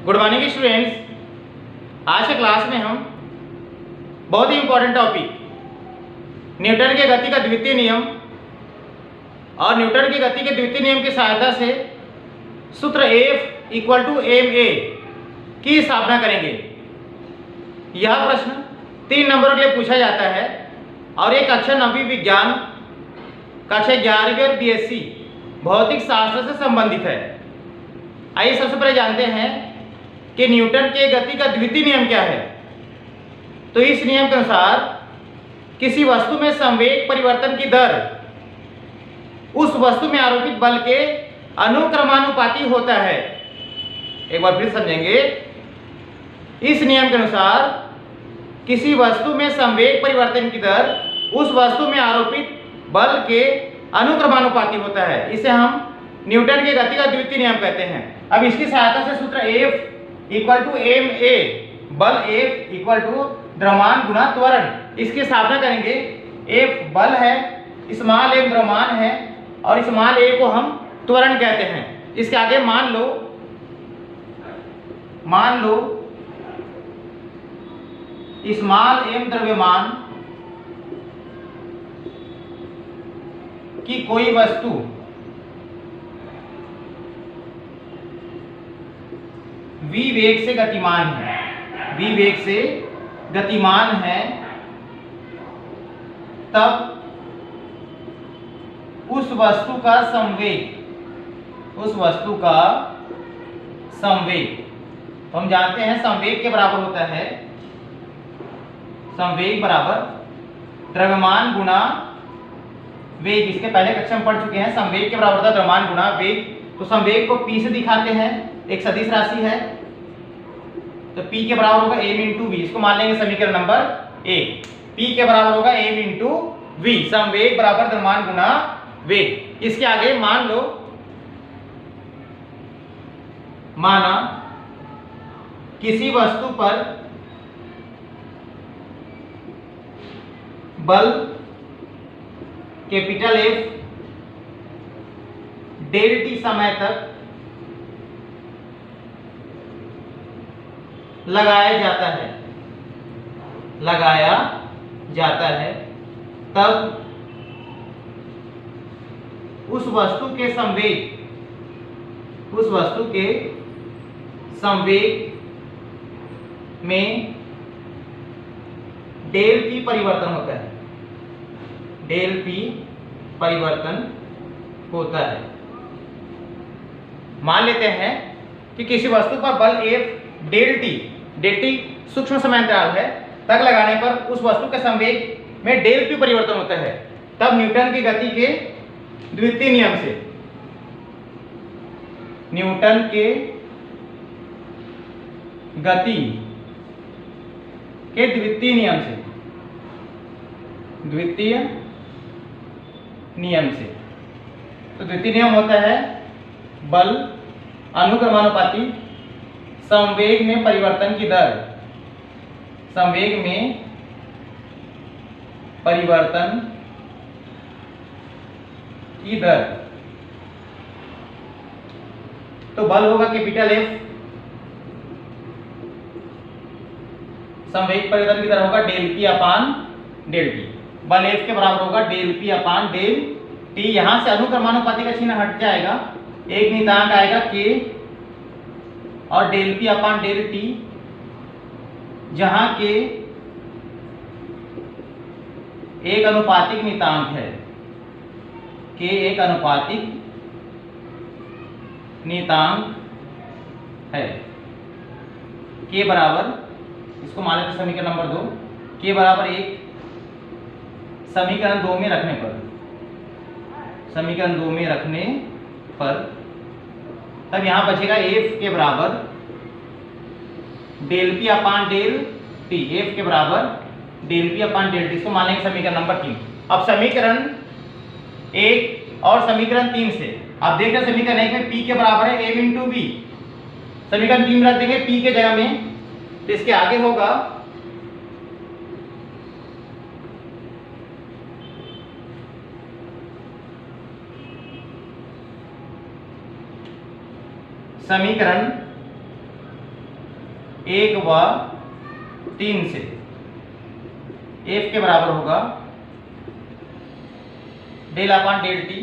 Good morning students. आज के class में हम बहुत ही इंपॉर्टेंट टॉपिक न्यूटन के गति का द्वितीय नियम और न्यूटन की गति के द्वितीय नियम की सहायता से सूत्र F इक्वल टू ma की स्थापना करेंगे। यह प्रश्न 3 नंबरों के लिए पूछा जाता है और एक कक्षा 9वीं विज्ञान कक्षा 11वीं और BSc भौतिक शास्त्र से संबंधित है। आइए सबसे पहले जानते हैं कि न्यूटन के गति का द्वितीय नियम क्या है। तो इस नियम के अनुसार किसी वस्तु में संवेग परिवर्तन की दर उस वस्तु में आरोपित बल के अनुक्रमानुपाती होता है। एक बार फिर समझेंगे। इस नियम के अनुसार किसी वस्तु में संवेग परिवर्तन की दर उस वस्तु में आरोपित बल के अनुक्रमानुपाती होता है। इसे हम न्यूटन के गति का द्वितीय नियम कहते हैं। अब इसकी सहायता से सूत्र F इक्वल टू ma, बल F इक्वल टू द्रव्यमान गुना त्वरण, इसकी स्थापना करेंगे। F बल है, स्मॉल m द्रव्यमान है और स्मॉल a को हम त्वरण कहते हैं। इसके आगे मान लो स्मॉल m द्रव्यमान की कोई वस्तु v वेग से गतिमान है, v वेग से गतिमान है, तब उस वस्तु का संवेग तो हम जानते हैं संवेग के बराबर होता है, संवेग बराबर द्रव्यमान गुना वेग। इसके पहले कक्षा में पढ़ चुके हैं। संवेग के बराबर होता है द्रव्यमान गुना वेग। तो संवेग को p से दिखाते हैं, एक सदिश राशि है, तो p के बराबर होगा m इंटू वी। इसको मान लेंगे समीकरण नंबर 1। p के बराबर होगा m इंटू वी, संवेग बराबर द्रव्यमान गुना वेग। इसके आगे माना किसी वस्तु पर बल कैपिटल F डेल टी समय तक लगाया जाता है, तब उस वस्तु के संवेग में डेल p परिवर्तन होता है, डेल p परिवर्तन होता है। मान लेते हैं कि किसी वस्तु पर बल F डेल टी सूक्ष्म समयांतराल है तक लगाने पर उस वस्तु के संवेग में डेल p परिवर्तन होता है। तब न्यूटन की गति के द्वितीय नियम से द्वितीय नियम होता है बल अनुक्रमानुपाती संवेग में परिवर्तन की दर, तो बल होगा कैपिटल F, संवेग परिवर्तन की दर होगा del p upon del T. बल F के बराबर होगा del p upon del T. यहां से अनुक्रमानुपाती का चिन्ह हट जाएगा, एक नियतांक आएगा k और del p upon del T, जहां k एक अनुपातिक नियतांक है, k एक अनुपातिक नियतांक है। k बराबर, इसको मान लेते समीकरण नंबर 2, k बराबर 1 समीकरण 2 में रखने पर तब यहां बचेगा F के बराबर del p upon del T, F के बराबर del p upon del T. इसको मान लेंगे समीकरण नंबर 3। अब समीकरण 1 और समीकरण 3 से आप देख रहे हैं, समीकरण 1 में p के बराबर है m इंटू वी, समीकरण 3 में रख देंगे p के जगह में, तो इसके आगे होगा समीकरण 1 व 3 से F के बराबर होगा del upon del T.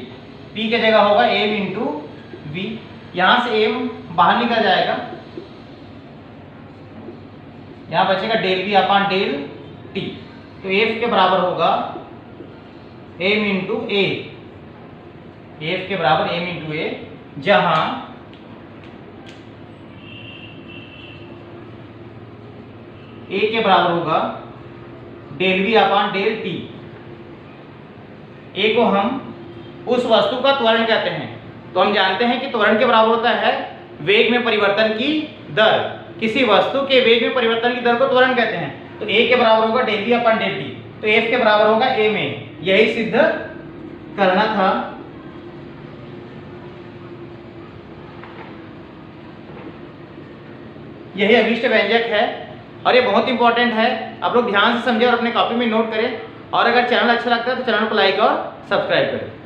P की जगह होगा m इंटू वी, यहाँ से m बाहर निकल जाएगा, यहाँ बचेगा del V upon del T. तो F के बराबर होगा m इंटू ए, F के बराबर m इंटू ए, जहां A के बराबर होगा del V upon del T. A को हम उस वस्तु का त्वरण कहते हैं, तो हम जानते हैं कि त्वरण के बराबर होता है वेग में परिवर्तन की दर। किसी वस्तु के वेग में परिवर्तन की दर को त्वरण कहते हैं। तो A के बराबर होगा del V upon del T, तो F के बराबर होगा m a। यही सिद्ध करना था। यही अभीष्ट व्यंजक है और ये बहुत इंपॉर्टेंट है। आप लोग ध्यान से समझें और अपने कॉपी में नोट करें। और अगर चैनल अच्छा लगता है तो चैनल को लाइक और सब्सक्राइब करें।